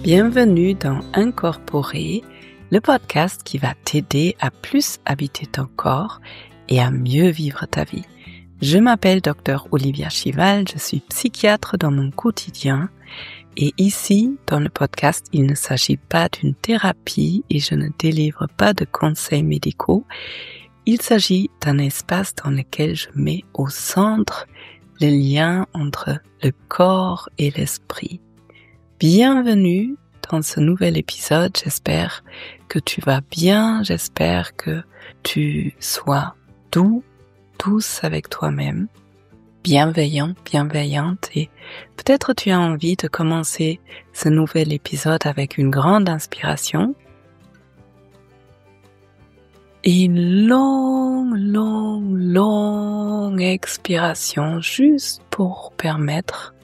Bienvenue dans Incorporer, le podcast qui va t'aider à plus habiter ton corps et à mieux vivre ta vie. Je m'appelle Dr Olivia Chival, je suis psychiatre dans mon quotidien et ici, dans le podcast, il ne s'agit pas d'une thérapie et je ne délivre pas de conseils médicaux. Il s'agit d'un espace dans lequel je mets au centre le lien entre le corps et l'esprit. Bienvenue dans ce nouvel épisode, j'espère que tu vas bien, j'espère que tu sois douce avec toi-même, bienveillante et peut-être tu as envie de commencer ce nouvel épisode avec une grande inspiration et une longue expiration juste pour permettre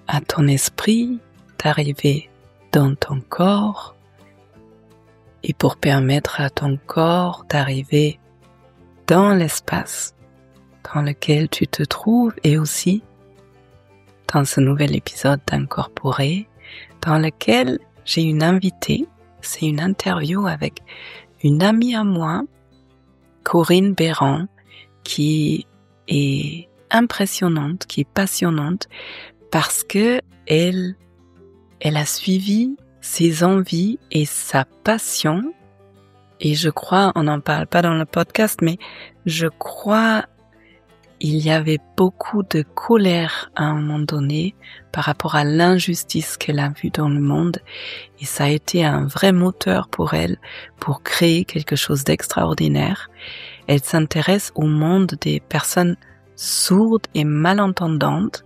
à ton esprit d'arriver dans ton corps et pour permettre à ton corps d'arriver dans l'espace dans lequel tu te trouves et aussi dans ce nouvel épisode d'Incorporer dans lequel j'ai une invitée, c'est une interview avec une amie à moi, Corinne Béran, qui est impressionnante, qui est passionnante parce que elle a suivi ses envies et sa passion et je crois, on n'en parle pas dans le podcast, mais je crois il y avait beaucoup de colère à un moment donné par rapport à l'injustice qu'elle a vue dans le monde et ça a été un vrai moteur pour elle pour créer quelque chose d'extraordinaire. Elle s'intéresse au monde des personnes sourdes et malentendantes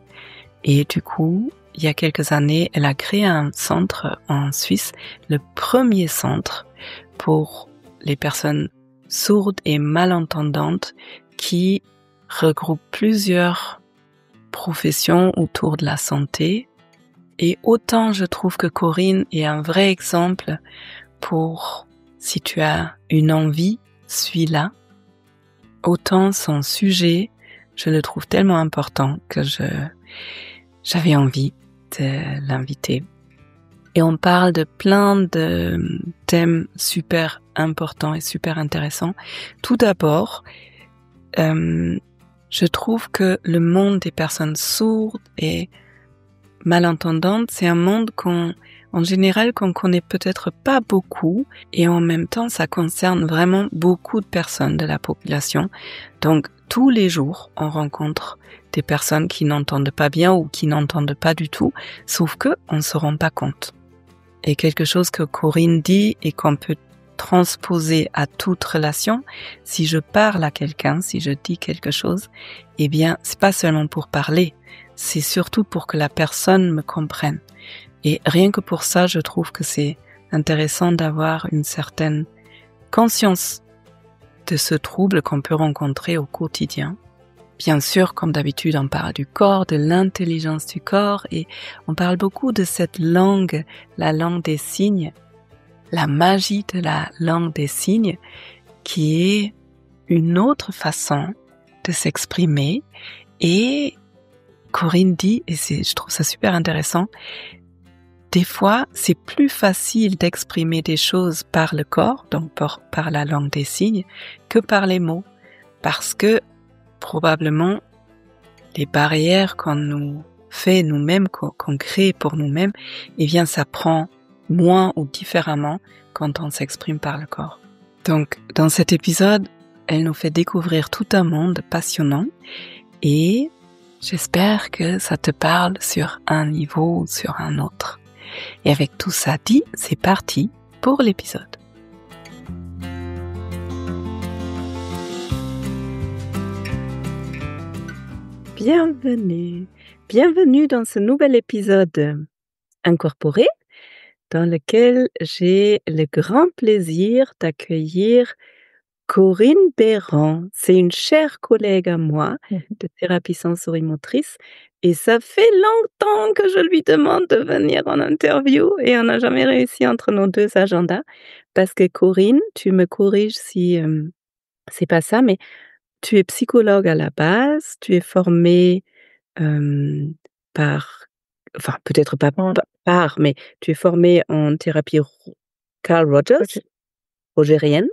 et du coup, il y a quelques années, elle a créé un centre en Suisse, le premier centre pour les personnes sourdes et malentendantes qui regroupe plusieurs professions autour de la santé. Et autant je trouve que Corinne est un vrai exemple pour si tu as une envie, suis-la. Autant son sujet, je le trouve tellement important que j'avais envie de l'inviter. Et on parle de plein de thèmes super importants et super intéressants. Tout d'abord, je trouve que le monde des personnes sourdes et malentendantes, c'est un monde en général, qu'on connaît peut-être pas beaucoup et en même temps, ça concerne vraiment beaucoup de personnes de la population. Donc, tous les jours, on rencontre des personnes qui n'entendent pas bien ou qui n'entendent pas du tout, sauf que on ne se rend pas compte. Et quelque chose que Corinne dit et qu'on peut transposer à toute relation, si je parle à quelqu'un, si je dis quelque chose, eh bien, c'est pas seulement pour parler, c'est surtout pour que la personne me comprenne. Et rien que pour ça, je trouve que c'est intéressant d'avoir une certaine conscience de ce trouble qu'on peut rencontrer au quotidien. Bien sûr, comme d'habitude, on parle du corps, de l'intelligence du corps, et on parle beaucoup de cette langue, la langue des signes, la magie de la langue des signes, qui est une autre façon de s'exprimer. Et Corinne dit, et je trouve ça super intéressant, des fois, c'est plus facile d'exprimer des choses par le corps, donc par la langue des signes, que par les mots. Parce que, probablement, les barrières qu'on nous fait nous-mêmes, qu'on crée pour nous-mêmes, eh bien, ça prend moins ou différemment quand on s'exprime par le corps. Donc, dans cet épisode, elle nous fait découvrir tout un monde passionnant et j'espère que ça te parle sur un niveau ou sur un autre. Et avec tout ça dit, c'est parti pour l'épisode. Bienvenue dans ce nouvel épisode Incorporé, dans lequel j'ai le grand plaisir d'accueillir Corinne Béran. C'est une chère collègue à moi de thérapie sensorimotrice et ça fait longtemps que je lui demande de venir en interview et on n'a jamais réussi entre nos deux agendas parce que Corinne, tu me corriges si c'est pas ça, mais tu es psychologue à la base, tu es formée par, enfin peut-être pas mais tu es formée en thérapie Carl Rogers, OK. rogérienne,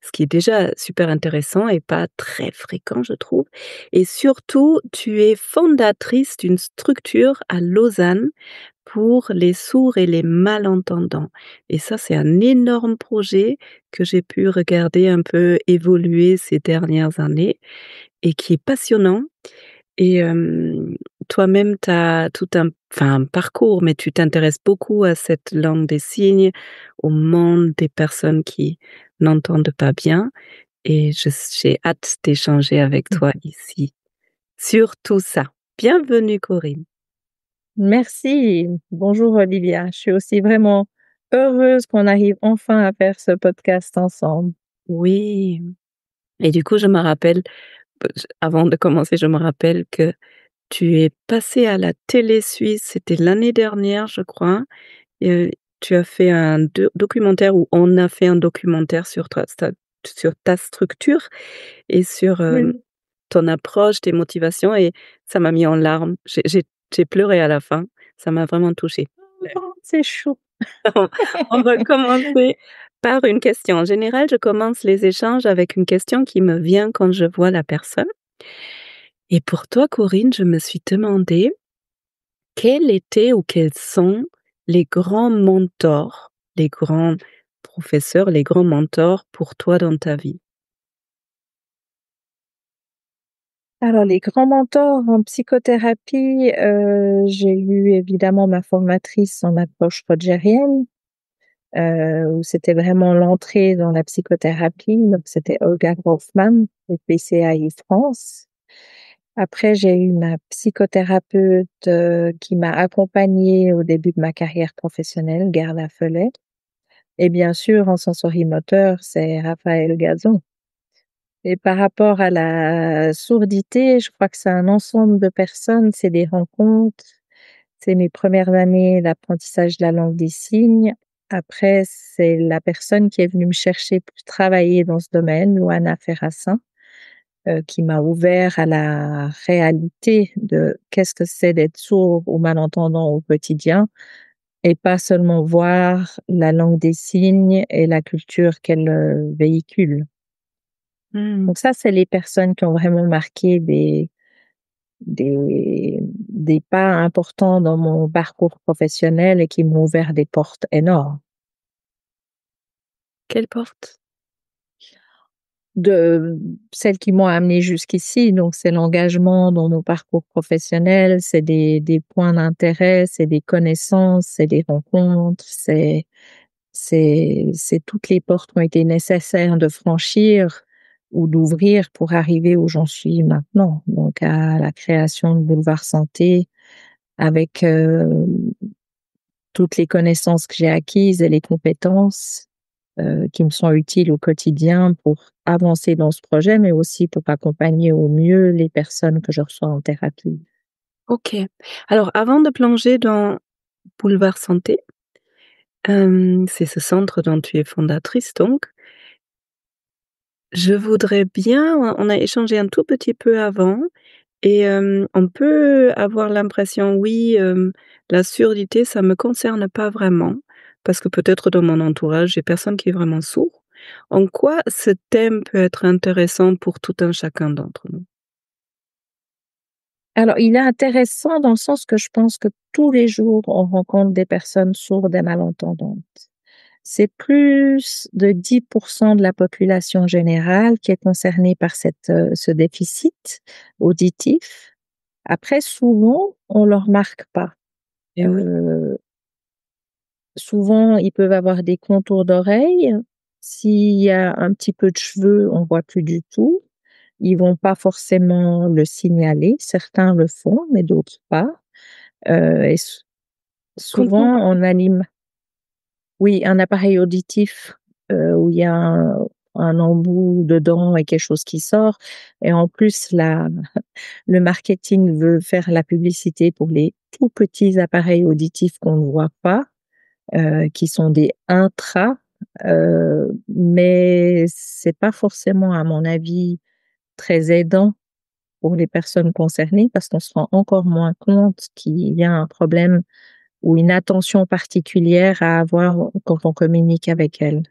ce qui est déjà super intéressant et pas très fréquent, je trouve. Et surtout, tu es fondatrice d'une structure à Lausanne pour les sourds et les malentendants. Et ça, c'est un énorme projet que j'ai pu regarder un peu évoluer ces dernières années et qui est passionnant. Et toi-même, tu as tout un parcours, mais tu t'intéresses beaucoup à cette langue des signes, au monde des personnes qui n'entendent pas bien et j'ai hâte d'échanger avec toi ici sur tout ça. Bienvenue Corinne. Merci. Bonjour Olivia. Je suis aussi vraiment heureuse qu'on arrive enfin à faire ce podcast ensemble. Oui, et du coup, je me rappelle, avant de commencer, je me rappelle que tu es passée à la télé suisse, c'était l'année dernière, je crois. Et tu as fait un documentaire ou on a fait un documentaire sur ta structure et sur, Oui. ton approche, tes motivations et ça m'a mis en larmes. J'ai pleuré à la fin, ça m'a vraiment touchée. Oh, c'est chaud. On va commencer par une question. En général, je commence les échanges avec une question qui me vient quand je vois la personne et pour toi, Corinne, je me suis demandé quels étaient ou quels sont les grands mentors, les grands professeurs, les grands mentors pour toi dans ta vie? Alors les grands mentors en psychothérapie, j'ai eu évidemment ma formatrice en approche rogérienne, où c'était vraiment l'entrée dans la psychothérapie, donc c'était Olga Groffman de PCAI France. Après, j'ai eu ma psychothérapeute, qui m'a accompagnée au début de ma carrière professionnelle, Gerda Fellet. Et bien sûr, en sensorimoteur, c'est Raphaël Gazon. Et par rapport à la sourdité, je crois que c'est un ensemble de personnes, c'est des rencontres. C'est mes premières années d'apprentissage de la langue des signes. Après, c'est la personne qui est venue me chercher pour travailler dans ce domaine, Loana Ferrassin, qui m'a ouvert à la réalité de qu'est-ce que c'est d'être sourd ou malentendant au quotidien et pas seulement voir la langue des signes et la culture qu'elle véhicule. Mmh. Donc ça, c'est les personnes qui ont vraiment marqué des pas importants dans mon parcours professionnel et qui m'ont ouvert des portes énormes. Quelle porte? De celles qui m'ont amenée jusqu'ici, donc c'est l'engagement dans nos parcours professionnels, c'est des points d'intérêt, c'est des connaissances, c'est des rencontres, c'est toutes les portes qui ont été nécessaires de franchir ou d'ouvrir pour arriver où j'en suis maintenant, donc à la création de Boulevard Santé avec, toutes les connaissances que j'ai acquises et les compétences, qui me sont utiles au quotidien pour avancer dans ce projet, mais aussi pour accompagner au mieux les personnes que je reçois en thérapie. OK. Alors avant de plonger dans Boulevard Santé, c'est ce centre dont tu es fondatrice donc. Je voudrais bien on a échangé un tout petit peu avant et on peut avoir l'impression, oui, la surdité, ça me concerne pas vraiment, parce que peut-être dans mon entourage, j'ai personne qui est vraiment sourd. En quoi ce thème peut être intéressant pour tout un chacun d'entre nous? Alors, il est intéressant dans le sens que je pense que tous les jours, on rencontre des personnes sourdes et malentendantes. C'est plus de 10% de la population générale qui est concernée par ce déficit auditif. Après, souvent, on le remarque pas. Eh oui, Heu, Souvent, ils peuvent avoir des contours d'oreilles. S'il y a un petit peu de cheveux, on voit plus du tout. Ils vont pas forcément le signaler. Certains le font, mais d'autres pas. Et contour souvent, on anime oui, un appareil auditif, où il y a un embout dedans et quelque chose qui sort et en plus la le marketing veut faire la publicité pour les tout petits appareils auditifs qu'on ne voit pas, qui sont des intra, mais c'est pas forcément, à mon avis, très aidant pour les personnes concernées parce qu'on se rend encore moins compte qu'il y a un problème ou une attention particulière à avoir quand on communique avec elle.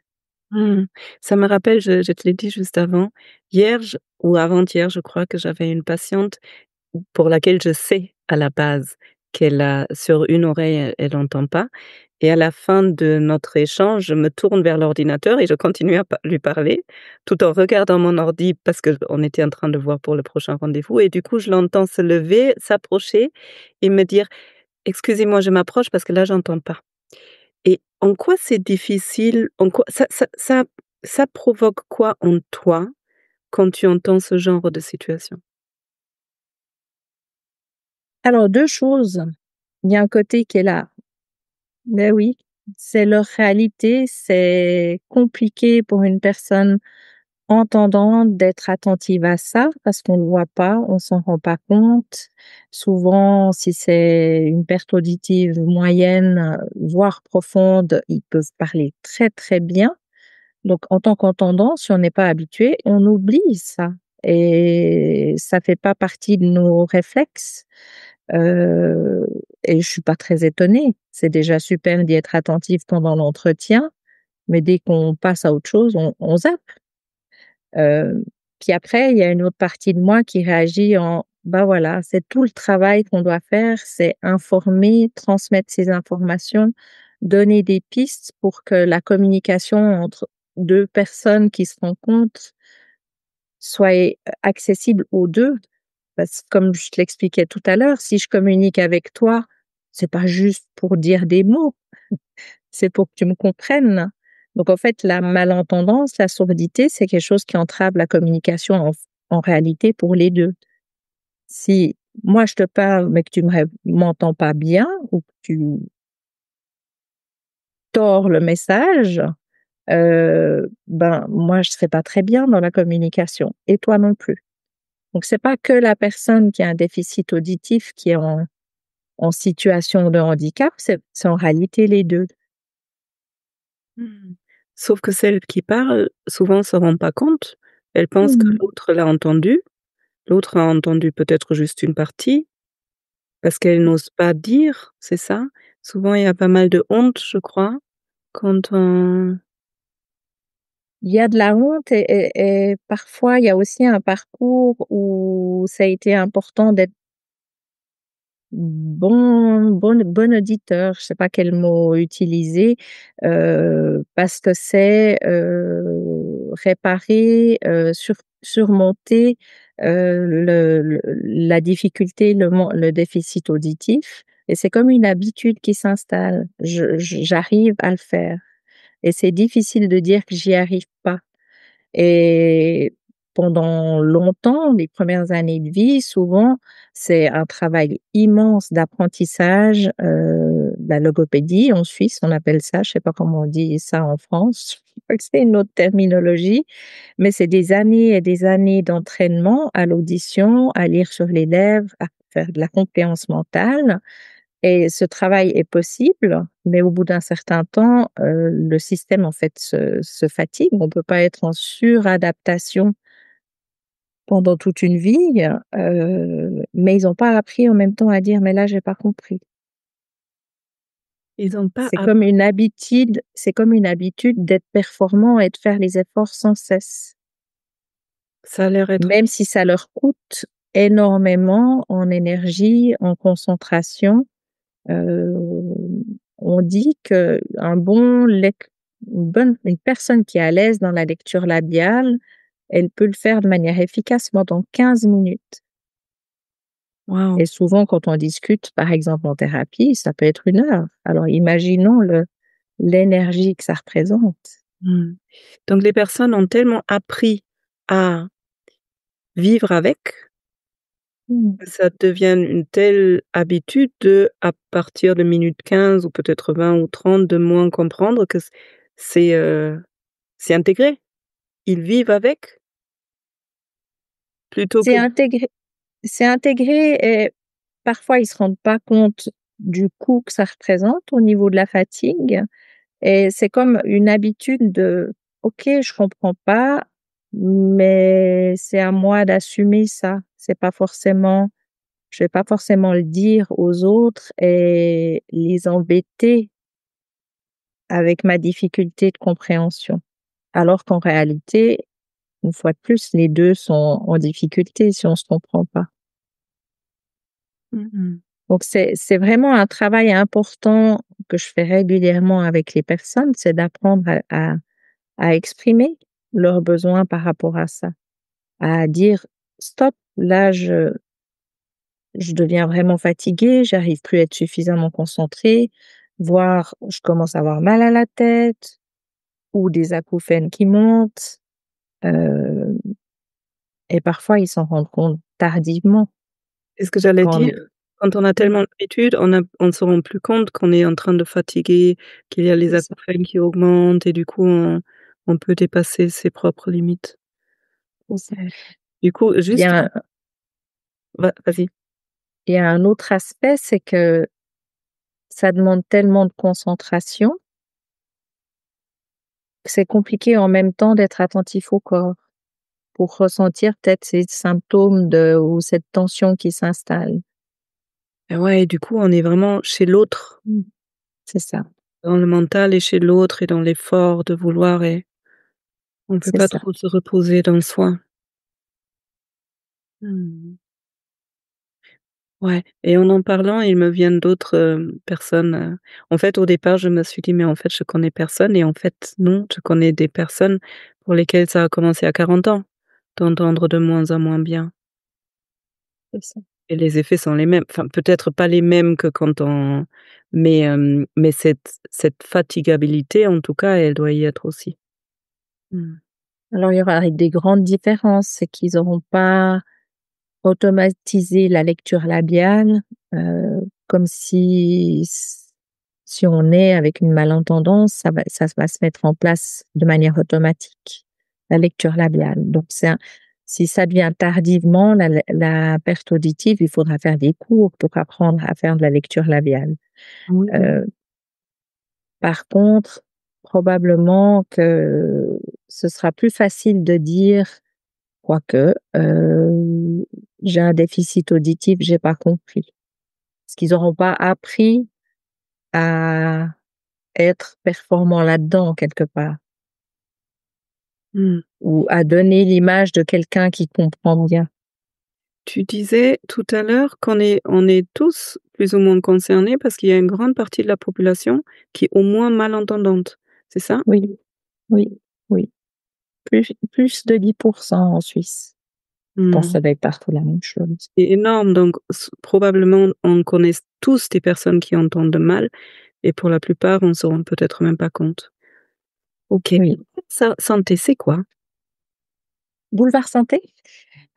Mmh. Ça me rappelle, je te l'ai dit juste avant, hier j ou avant-hier, je crois que j'avais une patiente pour laquelle je sais à la base qu'elle a sur une oreille, elle entend pas et à la fin de notre échange, je me tourne vers l'ordinateur et je continue à lui parler tout en regardant mon ordi parce qu'on était en train de voir pour le prochain rendez-vous et du coup, je l'entends se lever, s'approcher et me dire: «Excusez-moi, je m'approche parce que là, j'entends pas». Et en quoi c'est difficile? En quoi ça provoque quoi en toi quand tu entends ce genre de situation? Alors 2 choses, il y a un côté qui est là, mais oui, c'est leur réalité, c'est compliqué pour une personne entendante d'être attentive à ça parce qu'on ne le voit pas, on s'en rend pas compte. Souvent, si c'est une perte auditive moyenne, voire profonde, ils peuvent parler très, très bien. Donc en tant qu'entendant, si on n'est pas habitué, on oublie ça et ça fait pas partie de nos réflexes. Heu et je suis pas très étonnée. C'est déjà super d'y être attentif pendant l'entretien, mais dès qu'on passe à autre chose, on zappe. Heu, Puis après, il y a une autre partie de moi qui réagit en: «Bah, voilà, c'est tout le travail qu'on doit faire, c'est informer, transmettre ces informations, donner des pistes pour que la communication entre 2 personnes qui se rencontrent soit, accessible aux 2. Parce que comme je te l'expliquais tout à l'heure, si je communique avec toi, c'est pas juste pour dire des mots, c'est pour que tu me comprennes. Donc en fait, la malentendance, la surdité, c'est quelque chose qui entrave la communication en réalité pour les 2. Si moi je te parle, mais que tu m'entends pas bien ou que tu tords le message, ben, moi je serai pas très bien dans la communication et toi non plus. Donc c'est pas que la personne qui a un déficit auditif qui est en situation de handicap, c'est en réalité les 2. Mmh. Sauf que celle qui parle, souvent se rend pas compte. Elle pense que Mmh. l'autre l'a entendu. L'autre a entendu peut-être juste une partie, parce qu'elle n'ose pas dire, c'est ça? Souvent, il y a pas mal de honte, je crois, quand on Il y a de la honte et parfois il y a aussi un parcours où ça a été important d'être bon auditeur, je sais pas quel mot utiliser, parce que c'est, réparer, surmonter, la difficulté, le déficit auditif et c'est comme une habitude qui s'installe. J'arrive à le faire et c'est difficile de dire que j'y arrive pas. Et pendant longtemps, les premières années de vie, souvent, c'est un travail immense d'apprentissage, la logopédie en Suisse, on appelle ça, je sais pas comment on dit ça en France. Je crois que c'est une autre terminologie, mais c'est des années et des années d'entraînement à l'audition, à lire sur les lèvres, à faire de la compréhension mentale et ce travail est possible, mais au bout d'un certain temps, le système en fait se fatigue. On peut pas être en suradaptation pendant toute une vie, mais ils ont pas appris en même temps à dire: «Mais là, j'ai pas compris». ils ont pas C'est comme une habitude d'être performant et de faire les efforts sans cesse, ça a l'air être même si ça leur coûte énormément en énergie, en concentration. Heu, on dit qu'un bon une personne qui est à l'aise dans la lecture labiale, elle peut le faire de manière efficace pendant 15 minutes waouh! et souvent quand on discute, par exemple en thérapie, ça peut être 1 heure. Alors imaginons l'énergie que ça représente. Mmh. Donc les personnes ont tellement appris à vivre avec, Mmh. que ça devienne une telle habitude à partir de minute 15 ou peut-être 20 ou 30 de moins comprendre que c'est, c'est intégré. Ils vivent avec plutôt C'est que intégré c'est intégré et parfois ils se rendent pas compte du coût que ça représente au niveau de la fatigue. Et c'est comme une habitude de: «OK, je comprends pas, mais c'est à moi d'assumer ça». C'est pas forcément je vais pas forcément le dire aux autres et les embêter avec ma difficulté de compréhension. Alors qu'en réalité, une fois de plus, les 2 sont en difficulté si on se comprend pas. Mmh mh. Donc c'est vraiment un travail important que je fais régulièrement avec les personnes, c'est d'apprendre à exprimer leurs besoins par rapport à ça, à dire: «Stop, là je deviens vraiment fatiguée, j'arrive plus à être suffisamment concentrée, voire je commence à avoir mal à la tête ou des acouphènes qui montent». Heu et parfois ils s'en rendent compte tardivement C'est ce que j'allais quand dire. Quand on a oui, tellement l'habitude, on se rend plus compte qu'on est en train de fatiguer, qu'il y a les c'est ça, acouphènes qui augmentent et du coup on peut dépasser ses propres limites. c'est ça. OK. Du coup, Il y juste a vas-y. il y a un autre aspect, c'est que ça demande tellement de concentration que c'est compliqué en même temps d'être attentif au corps pour ressentir peut-être ces symptômes de ou cette tension qui s'installe. Et ouais, et du coup, on est vraiment chez l'autre, C'est ça, dans le mental et chez l'autre et dans l'effort de vouloir et on peut c'est pas ça. trop se reposer dans soi. Mmh. Ouais, et en parlant, il me vient d'autres, personnes, en fait, au départ, je me suis dit: «Mais en fait, je connais personne» et en fait, non, je connais des personnes pour lesquelles ça a commencé à 40 ans, d'entendre de moins en moins bien C'est ça. et les effets sont les mêmes. Enfin, peut-être pas les mêmes que quand on mais cette fatigabilité, en tout cas, elle doit y être aussi. Mmh. Alors il y aura des grandes différences, c'est qu'ils auront pas automatisé la lecture labiale, comme si on est avec une malentendance, ça va se mettre en place de manière automatique, la lecture labiale. Donc si ça devient tardivement la perte auditive, il faudra faire des cours pour apprendre à faire de la lecture labiale. Oui, oui. Heu, Par contre, probablement que ce sera plus facile de dire quoique, j'ai un déficit auditif, j'ai pas compris. Parce qu'ils auront pas appris à être performants là-dedans quelque part Mmh. ou à donner l'image de quelqu'un qui comprend bien. Tu disais tout à l'heure qu'on est tous plus ou moins concernés parce qu'il y a une grande partie de la population qui est au moins malentendante, c'est ça? Oui, oui, oui. Plus de 10 en Suisse. Je pense que Mmh. ça doit être partout la même chose. C'est énorme, donc probablement on connaît tous des personnes qui entendent mal et pour la plupart, on ne se rend peut-être même pas compte. OK. Oui. Ça santé, c'est quoi? Boulevard Santé?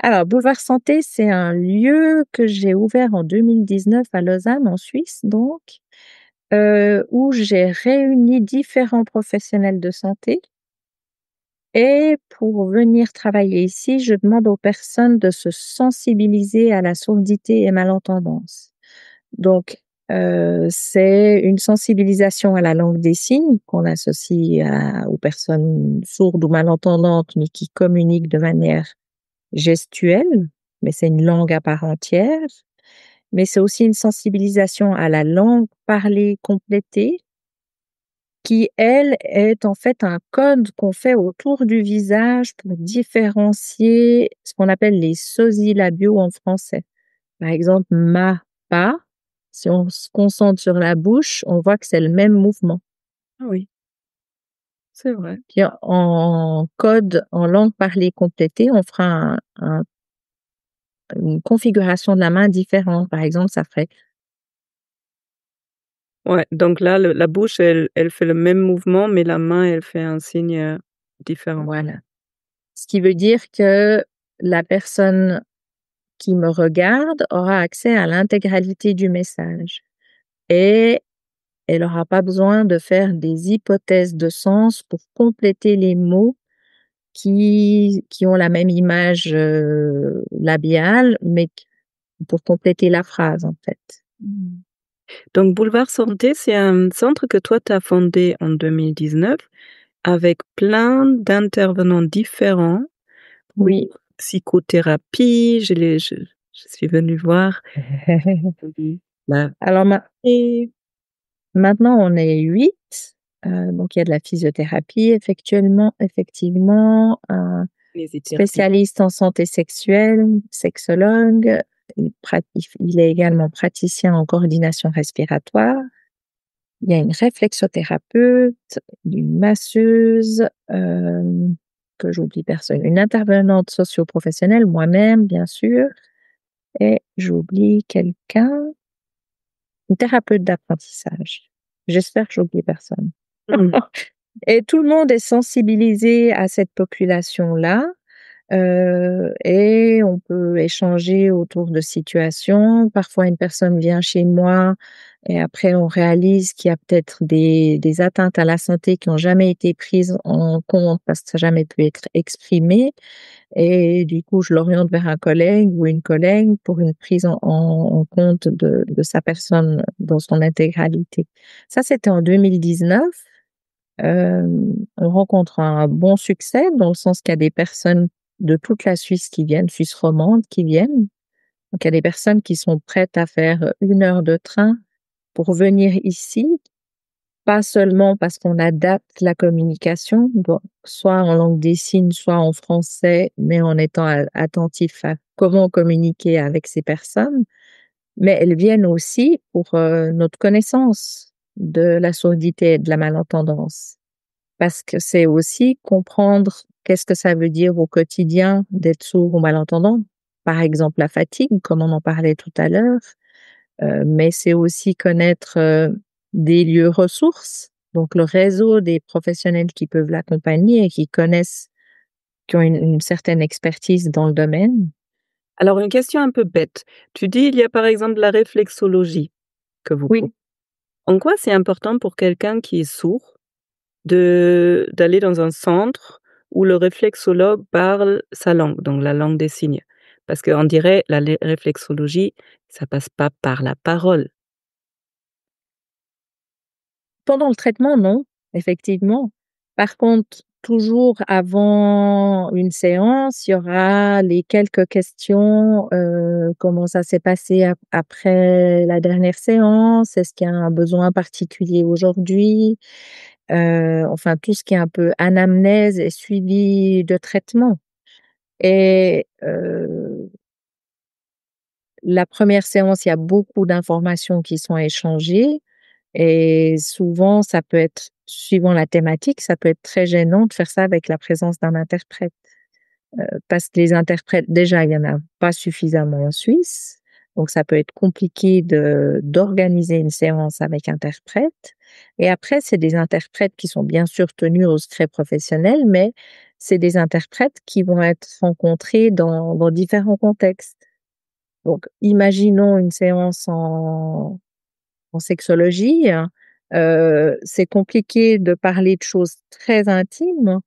Alors Boulevard Santé, c'est un lieu que j'ai ouvert en 2019 à Lausanne, en Suisse donc, où j'ai réuni différents professionnels de santé et pour venir travailler ici, je demande aux personnes de se sensibiliser à la surdité et malentendance. Donc, c'est une sensibilisation à la langue des signes qu'on associe aux personnes sourdes ou malentendantes, mais qui communiquent de manière gestuelle, mais c'est une langue à part entière. Mais c'est aussi une sensibilisation à la langue parlée complétée qui, elle, est en fait un code qu'on fait autour du visage pour différencier ce qu'on appelle les sosies labiaux en français. Par exemple, ma, pa, si on se concentre sur la bouche, on voit que c'est le même mouvement. Ah oui, c'est vrai. Puis en code, en langue parlée complétée, on fera une configuration de la main différente. Par exemple, ça ferait Ouais, donc là, le la bouche, elle fait le même mouvement, mais la main, elle fait un signe, différent. voilà. Ce qui veut dire que la personne qui me regarde aura accès à l'intégralité du message et elle aura pas besoin de faire des hypothèses de sens pour compléter les mots qui ont la même image, labiale, mais pour compléter la phrase, en fait. Mmh. Donc Boulevard Santé, c'est un centre que toi, tu as fondé en 2019 avec plein d'intervenants différents pour Oui, psychothérapie, je Je suis venue voir. Bah, Alors et maintenant on est 8, donc il y a de la physiothérapie effectivement, un kinésithérapie. spécialiste en santé sexuelle, sexologue, il est également praticien en coordination respiratoire. Il y a une réflexothérapeute, une masseuse, que j'oublie personne, une intervenante socio-professionnelle, moi-même bien sûr, et j'oublie quelqu'un, une thérapeute d'apprentissage. J'espère que j'oublie personne. Mmh. Et tout le monde est sensibilisé à cette population-là. Et on peut échanger autour de situations. Parfois, une personne vient chez moi et après on réalise qu'il y a peut-être des atteintes à la santé qui ont jamais été prises en compte parce que ça n'a jamais pu être exprimé et du coup, je l'oriente vers un collègue ou une collègue pour une prise en compte de sa personne dans son intégralité. Ça, c'était en 2019. On rencontre un bon succès dans le sens qu'il y a des personnes de toute la Suisse qui viennent, Suisse romande qui viennent. Donc il y a des personnes qui sont prêtes à faire 1 heure de train pour venir ici, pas seulement parce qu'on adapte la communication, bon, soit en langue des signes, soit en français, mais en étant attentif à comment communiquer avec ces personnes, mais elles viennent aussi pour, notre connaissance de la surdité et de la malentendance. Parce que c'est aussi comprendre qu'est-ce que ça veut dire au quotidien d'être sourd ou malentendant. Par exemple, la fatigue, comme on en parlait tout à l'heure, mais c'est aussi connaître, des lieux ressources, donc le réseau des professionnels qui peuvent l'accompagner et qui connaissent, qui ont une certaine expertise dans le domaine. Alors une question un peu bête. Tu dis, il y a par exemple la réflexologie que vous Oui, proposez. En quoi c'est important pour quelqu'un qui est sourd de d'aller dans un centre où le réflexologue parle sa langue, donc la langue des signes? Parce qu'on dirait la réflexologie, ça passe pas par la parole. pendant le traitement, non, effectivement. Par contre, toujours avant une séance, il y aura les quelques questions, comment ça s'est passé après la dernière séance? Est-ce qu'il y a un besoin particulier aujourd'hui? Enfin tout ce qui est un peu anamnèse et suivi de traitement et la première séance, il y a beaucoup d'informations qui sont échangées. Et souvent, ça peut être, suivant la thématique, ça peut être très gênant de faire ça avec la présence d'un interprète. Parce que les interprètes, déjà, il y en a pas suffisamment en Suisse. Donc, ça peut être compliqué d'organiser une séance avec interprète. Et après, c'est des interprètes qui sont bien sûr tenus au secret professionnel, mais c'est des interprètes qui vont être rencontrés dans différents contextes. Donc, imaginons une séance en sexologie, c'est compliqué de parler de choses très intimes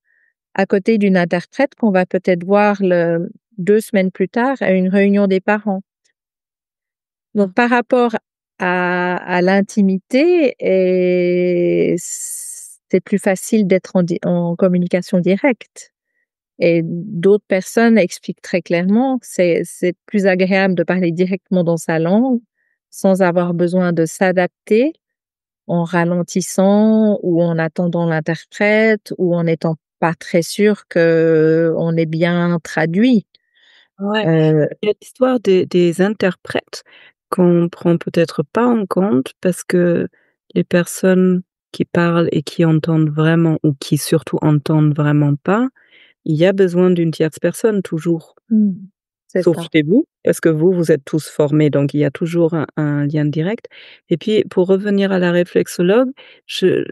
à côté d'une interprète qu'on va peut-être voir 2 semaines plus tard à une réunion des parents. Donc par rapport à l'intimité et c'est plus facile d'être en communication directe et d'autres personnes expliquent très clairement que c'est plus agréable de parler directement dans sa langue sans avoir besoin de s'adapter en ralentissant ou en attendant l'interprète ou en n'étant pas très sûr qu'on ait bien traduit. Ouais, Heu, il y a l'histoire des interprètes qu'on prend peut-être pas en compte parce que les personnes qui parlent et qui entendent vraiment ou qui surtout entendent vraiment pas, il y a besoin d'une tierce personne toujours. mmh, c'est Sauf ça. chez vous, parce que vous, vous êtes tous formés, donc il y a toujours un lien direct. Et puis pour revenir à la réflexologue, je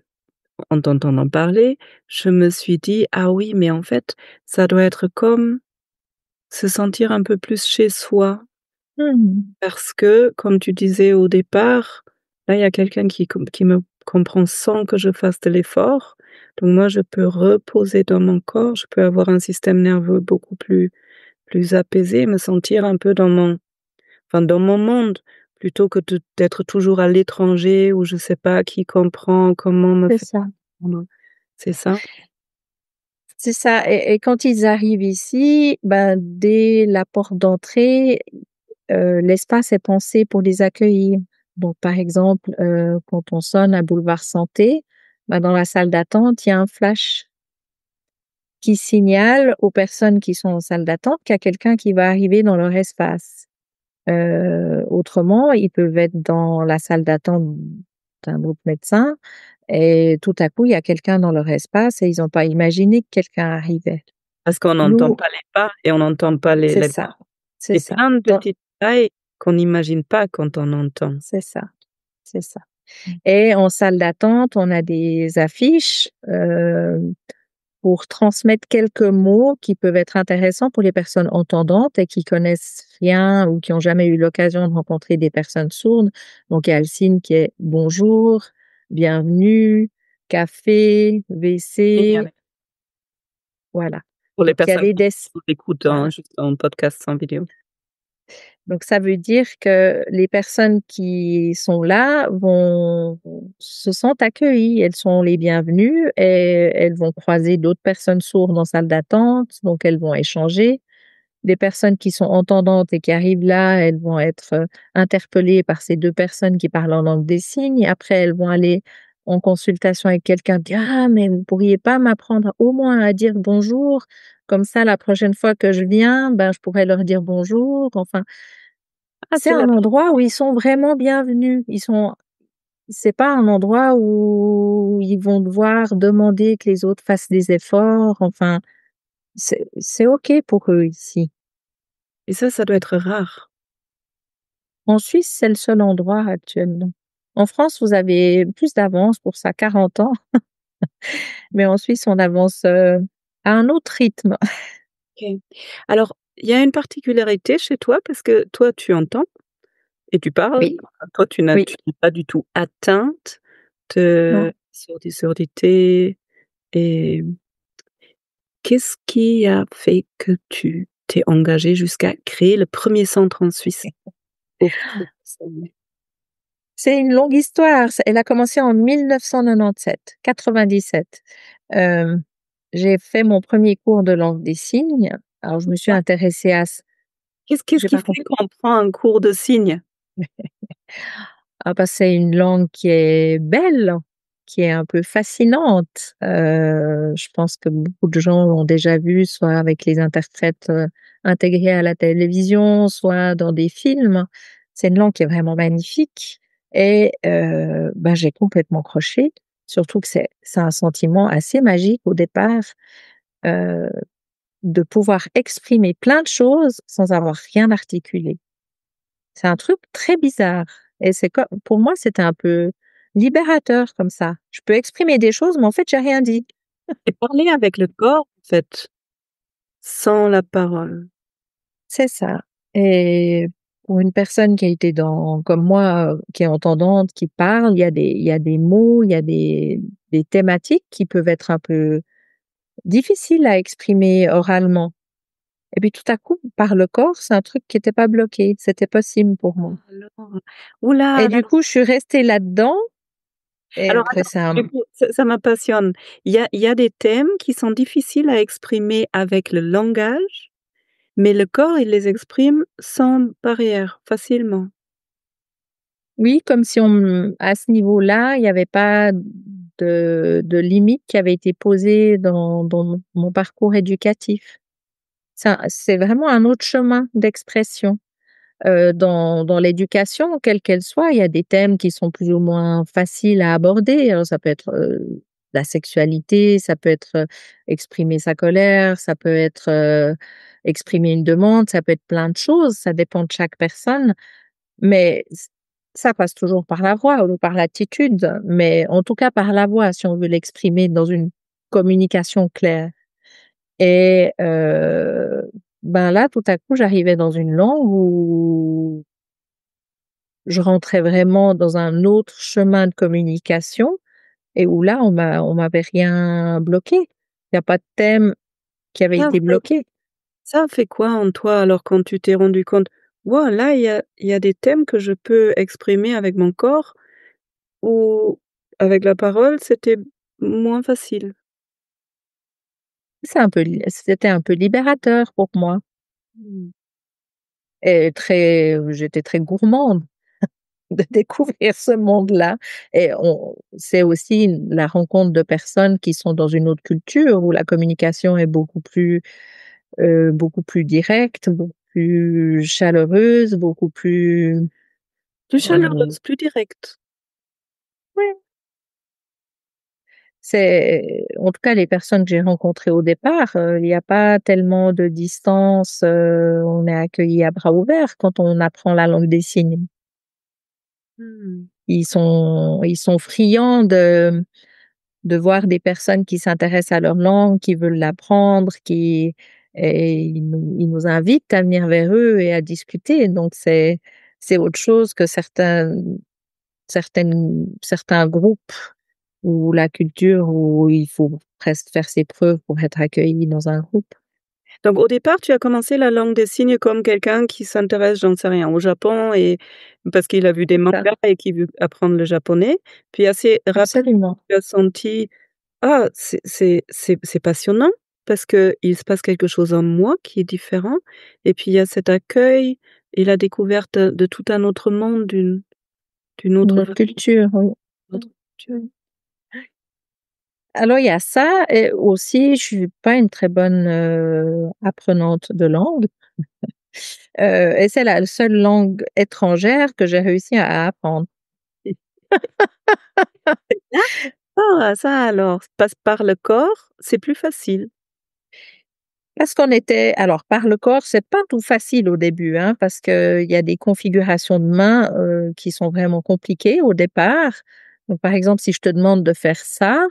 en t'entendant parler, je me suis dit: «Ah oui, mais en fait, ça doit être comme se sentir un peu plus chez soi». Mmh. Parce que, comme tu disais au départ, là, il y a quelqu'un qui me comprend sans que je fasse de l'effort. Donc moi, je peux reposer dans mon corps, je peux avoir un système nerveux beaucoup plus apaisé, me sentir un peu dans mon monde, plutôt que d'être toujours à l'étranger où je sais pas qui comprend, comment me C'est faire ça. comprendre. C'est ça? C'est ça et quand ils arrivent ici, ben, dès la porte d'entrée, l'espace est pensé pour les accueillir. Donc par exemple, quand on sonne à Boulevard Santé, bah, dans la salle d'attente, il y a un flash qui signale aux personnes qui sont en salle d'attente qu'il y a quelqu'un qui va arriver dans leur espace. Autrement, ils peuvent être dans la salle d'attente d'un autre médecin et tout à coup, il y a quelqu'un dans leur espace et ils ont pas imaginé que quelqu'un arrivait. Parce qu'on n'entend Nous pas les pas et on n'entend pas c'est les ça, c'est et ça. plein de Dans petits détails qu'on n'imagine pas quand on entend. c'est ça, c'est ça. Et en salle d'attente, on a des affiches, pour transmettre quelques mots qui peuvent être intéressants pour les personnes entendantes et qui connaissent rien ou qui ont jamais eu l'occasion de rencontrer des personnes sourdes. Donc, il y a le signe qui est bonjour, bienvenue, café, WC, Génial. voilà. Pour les Donc, il y a personnes des qui des nous écoutent juste en podcast sans vidéo. Donc ça veut dire que les personnes qui sont là vont se sentent accueillies, elles sont les bienvenues et elles vont croiser d'autres personnes sourdes en salle d'attente, donc elles vont échanger. Des personnes qui sont entendantes et qui arrivent là, elles vont être interpellées par ces 2 personnes qui parlent en langue des signes. Après, elles vont aller en consultation avec quelqu'un, dire: «Ah, mais vous pourriez pas m'apprendre au moins à dire bonjour? Comme ça, la prochaine fois que je viens, ben, je pourrais leur dire bonjour». Enfin, Ah, c'est tu l'as un pas endroit où ils sont vraiment bienvenus. C'est pas un endroit où ils vont devoir demander que les autres fassent des efforts. Enfin, c'est OK pour eux ici. et ça doit être rare. En Suisse, c'est le seul endroit actuellement. En France, vous avez plus d'avance pour ça, 40 ans, mais en Suisse, on avance, à un autre rythme. OK. Alors, il y a une particularité chez toi parce que toi, tu entends et tu parles. Oui, Toi, oui, tu n'es pas du tout atteinte non. de surdité et qu'est-ce qui a fait que tu t'es engagée jusqu'à créer le premier centre en Suisse pour ces personnes? C'est une longue histoire. Elle a commencé en 1997. Hem, j'ai fait mon premier cours de langue des signes. Alors je me suis Quoi? intéressée à ç Qu'est-ce j'ai qui pas fait compris. qu'on prend un cours de signes? Ah bah, c'est une langue qui est belle, qui est un peu fascinante. Je pense que beaucoup de gens l'ont déjà vu, soit avec les interprètes, intégrés à la télévision, soit dans des films. C'est une langue qui est vraiment magnifique et bah, j'ai complètement croché. Surtout que c'est un sentiment assez magique au départ, heu, de pouvoir exprimer plein de choses sans avoir rien articulé. C'est un truc très bizarre et c'est comme pour moi, c'était un peu libérateur comme ça. Je peux exprimer des choses, mais en fait, j'ai rien dit. Et parler avec le corps, en fait, sans la parole. C'est ça et pour une personne qui a été dans comme moi, qui est entendante, qui parle, il y a des mots, il y a des thématiques qui peuvent être un peu difficiles à exprimer oralement et puis tout à coup, par le corps, c'est un truc qui était pas bloqué, c'était possible pour moi Alors, ouh là et là! du coup, je suis restée là-dedans et Alors après attends, c'est un du coup, ça me passionne. Il y a des thèmes qui sont difficiles à exprimer avec le langage, mais le corps, il les exprime sans barrière, facilement. Oui, comme si à ce niveau-là, il y avait pas de limite qui avait été posée dans mon parcours éducatif. C'est vraiment un autre chemin d'expression. Dans l'éducation, quelle qu'elle soit, il y a des thèmes qui sont plus ou moins faciles à aborder. Alors ça peut être, la sexualité, ça peut être, exprimer sa colère, ça peut être, exprimer une demande, ça peut être plein de choses, ça dépend de chaque personne. Mais ça passe toujours par la voix ou par l'attitude, mais en tout cas par la voix si on veut l'exprimer dans une communication claire et ben, là, tout à coup, j'arrivais dans une langue où je rentrais vraiment dans un autre chemin de communication et où là, on m'avait rien bloqué. Il y a pas de thème qui avait Ça été fait bloqué. ça a fait quoi en toi alors quand tu t'es rendu compte: «Waouh, là, il y a des thèmes que je peux exprimer avec mon corps ou avec la parole, c'était moins facile»? C'était un peu libérateur pour moi. Mmh. et j'étais très gourmande de découvrir ce monde-là. Et c'est aussi la rencontre de personnes qui sont dans une autre culture où la communication est beaucoup plus directe, beaucoup plus chaleureuse, beaucoup plus, Plus euh, chaleureuse, plus directe. ouais. En tout cas, les personnes que j'ai rencontrées au départ, il n'y a pas tellement de distance, on est accueillis à bras ouverts quand on apprend la langue des signes. Mmh. Ils sont friands de voir des personnes qui s'intéressent à leur langue, qui veulent l'apprendre, et ils nous invitent à venir vers eux et à discuter. Donc c'est autre chose que certains groupes ou la culture où il faut presque faire ses preuves pour être accueilli dans un groupe. Donc au départ, tu as commencé la langue des signes comme quelqu'un qui s'intéresse, j'en sais rien, au Japon et parce qu'il a vu des C'est ça, mangas et qui veut apprendre le japonais. Puis assez rapidement, absolument. tu as senti: «Ah, c'est passionnant parce qu'il se passe quelque chose en moi qui est différent» et puis il y a cet accueil et la découverte de tout un autre monde, d'une autre Notre façon culture, oui. notre culture. Alors il y a ça et aussi je suis pas une très bonne, apprenante de langue, et c'est la seule langue étrangère que j'ai réussi à apprendre. Ah ça alors, passe par le corps, c'est plus facile. Parce qu'on était alors par le corps, c'est pas tout facile au début, hein, parce qu'il y a des configurations de mains, qui sont vraiment compliquées au départ. Donc par exemple, si je te demande de faire ça,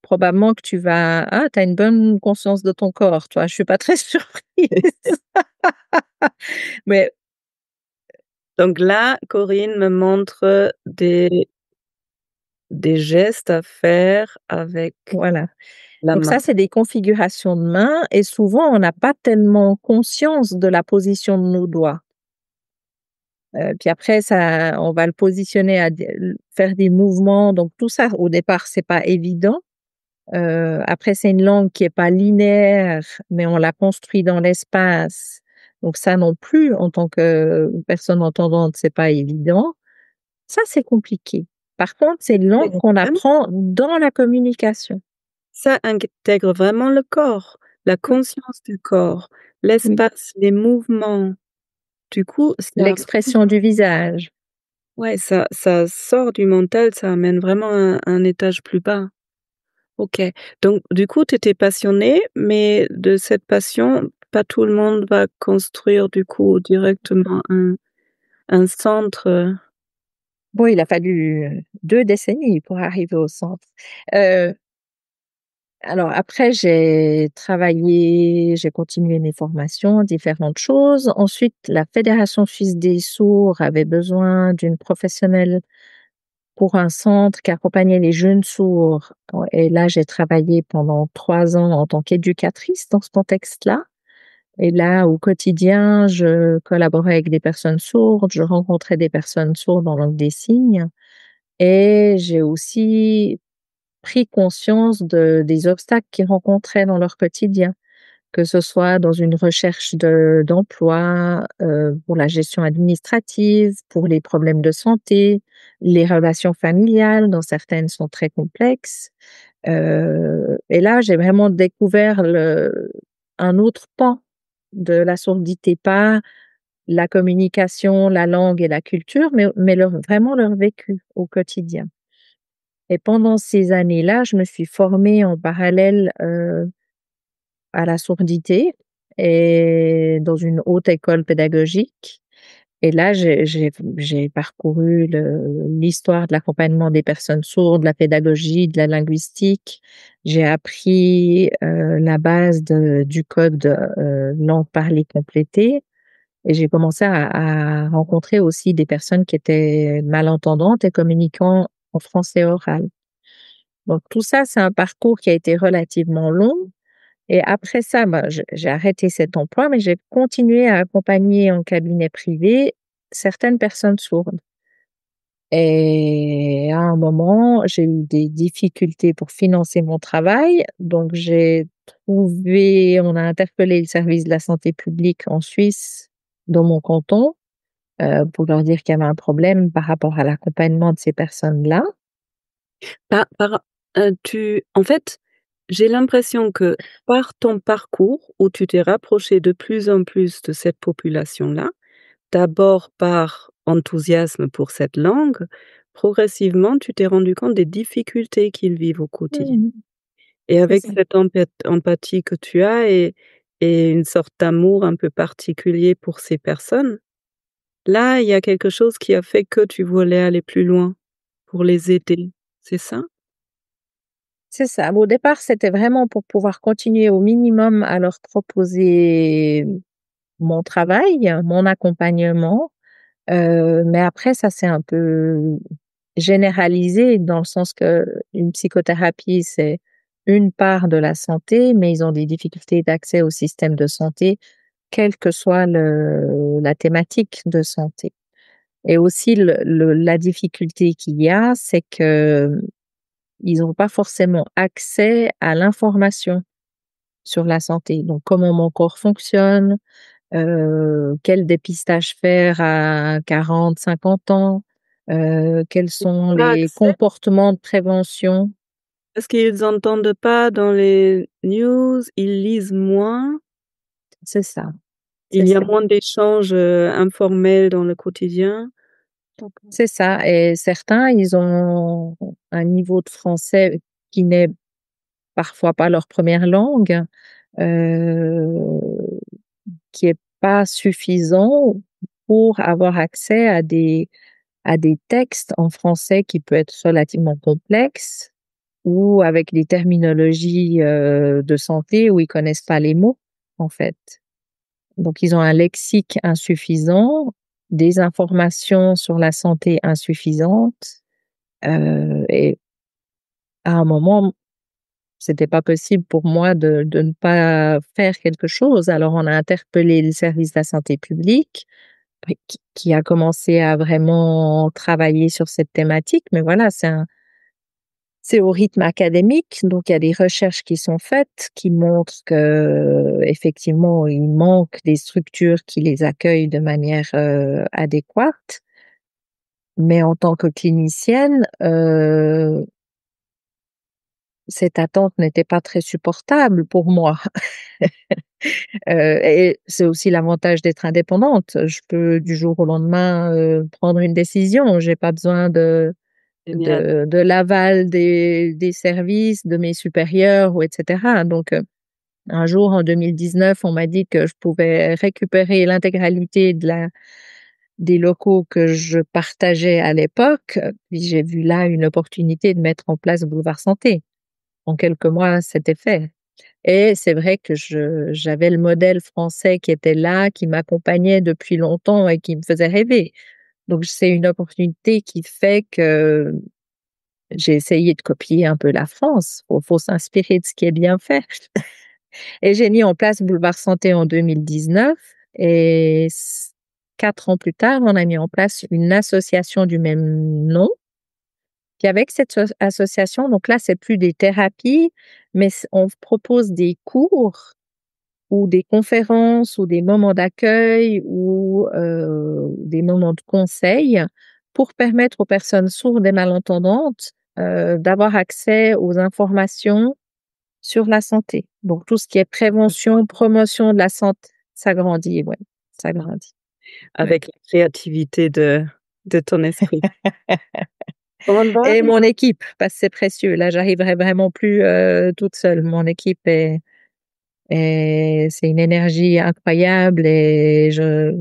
probablement que tu as une bonne conscience de ton corps, toi. Je suis pas très surprise. Mais Donc là, Corinne me montre des gestes à faire avec voilà. la Donc main. ça, c'est des configurations de mains et souvent on n'a pas tellement conscience de la position de nos doigts. Puis après ça on va le positionner faire des mouvements, donc tout ça au départ, c'est pas évident. Après c'est une langue qui est pas linéaire, mais on la construit dans l'espace. Donc ça non plus, en tant que personne entendante, c'est pas évident. Ça, c'est compliqué. Par contre, c'est une langue Intègre qu'on vraiment apprend dans la communication. ça intègre vraiment le corps, la Oui, conscience du corps, oui. l'espace, les mouvements. Du coup, ça L'expression du visage. ouais, ça sort du mental, ça amène vraiment un étage plus bas. OK. Donc du coup, tu étais passionnée, mais de cette passion, pas tout le monde va construire du coup directement un centre, Bon, il a fallu, 2 décennies pour arriver au centre. Heu, alors après j'ai continué mes formations, différentes choses. Ensuite, la Fédération suisse des sourds avait besoin d'une professionnelle pour un centre qui accompagnait les jeunes sourds. Et là, j'ai travaillé pendant 3 ans en tant qu'éducatrice dans ce contexte-là. Et là, au quotidien, je collaborais avec des personnes sourdes, je rencontrais des personnes sourdes en langue des signes et j'ai aussi pris conscience des obstacles qu'ils rencontraient dans leur quotidien, que ce soit dans une recherche d'emploi, pour la gestion administrative, pour les problèmes de santé, les relations familiales, dont certaines sont très complexes. Et là, j'ai vraiment découvert un autre pan de la surdité, pas la communication, la langue et la culture, mais vraiment leur vécu au quotidien. Et pendant ces années-là, je me suis formée en parallèle, à la surdité et dans une haute école pédagogique. Et là, j'ai parcouru l'histoire de l'accompagnement des personnes sourdes, de la pédagogie, de la linguistique. J'ai appris, la base du code, langue parlée complétée et j'ai commencé à rencontrer aussi des personnes qui étaient malentendantes et communiquant en français oral. Donc tout ça, c'est un parcours qui a été relativement long et après ça, bah, j'ai arrêté cet emploi, mais j'ai continué à accompagner en cabinet privé certaines personnes sourdes. Et à un moment, j'ai eu des difficultés pour financer mon travail, donc on a interpellé le service de la santé publique en Suisse dans mon canton, pour leur dire qu'il y avait un problème par rapport à l'accompagnement de ces personnes-là. Par par en fait, j'ai l'impression que par ton parcours où tu t'es rapproché de plus en plus de cette population-là, d'abord par enthousiasme pour cette langue, progressivement tu t'es rendu compte des difficultés qu'ils vivent au quotidien. Mmh. Et C'est avec ça. cette empathie que tu as et une sorte d'amour un peu particulier pour ces personnes, là, il y a quelque chose qui a fait que tu voulais aller plus loin pour les aider, c'est ça? C'est ça. Au départ, c'était vraiment pour pouvoir continuer au minimum à leur proposer mon travail, mon accompagnement, mais après ça s'est un peu généralisé dans le sens que une psychothérapie, c'est une part de la santé, mais ils ont des difficultés d'accès au système de santé, quelle que soit la thématique de santé. Et aussi la difficulté qu'il y a, c'est que ils n'ont pas forcément accès à l'information sur la santé. Donc comment mon corps fonctionne, quel dépistage faire à 40, 50 ans, quels sont Pas les accès comportements de prévention. parce qu'ils entendent pas dans les news, ils lisent moins, C'est ça, c'est il y a ça. moins d'échanges, informels dans le quotidien. D'accord. C'est ça et certains, ils ont un niveau de français qui n'est parfois pas leur première langue, heu, qui est pas suffisant pour avoir accès à des textes en français qui peut être relativement complexes ou avec des terminologies, de santé où ils connaissent pas les mots, en fait. Donc ils ont un lexique insuffisant, des informations sur la santé insuffisantes, et à un moment, c'était pas possible pour moi de ne pas faire quelque chose. Alors on a interpellé le service de la santé publique, qui a commencé à vraiment travailler sur cette thématique, mais voilà, c'est au rythme académique, donc il y a des recherches qui sont faites qui montrent qu'effectivement, il manque des structures qui les accueillent de manière, adéquate. Mais en tant que clinicienne, cette attente n'était pas très supportable pour moi. Et c'est aussi l'avantage d'être indépendante. Je peux du jour au lendemain, prendre une décision. J'ai pas besoin Génial. de l'aval des services, de mes supérieurs ou et cetera. Donc, un jour en 2019, on m'a dit que je pouvais récupérer l'intégralité des locaux que je partageais à l'époque. Puis j'ai vu là une opportunité de mettre en place Boulevard Santé. En quelques mois, c'était fait. Et c'est vrai que j'avais le modèle français qui était là, qui m'accompagnait depuis longtemps et qui me faisait rêver. Donc c'est une opportunité qui fait que j'ai essayé de copier un peu la France. Faut s'inspirer de ce qui est bien fait. Et j'ai mis en place Boulevard Santé en 2019 et 4 ans plus tard, on a mis en place une association du même nom. Puis avec cette association, donc là, c'est plus des thérapies, mais on propose des cours ou des conférences ou des moments d'accueil ou des moments de conseil pour permettre aux personnes sourdes et malentendantes, d'avoir accès aux informations sur la santé. Donc tout ce qui est prévention, promotion de la santé, ça grandit, ouais, ça grandit, ouais. Avec la créativité de ton esprit. On va Et arri mon équipe, parce que c'est précieux. Là, j'arriverai vraiment plus, toute seule. Mon équipe est c'est une énergie incroyable et je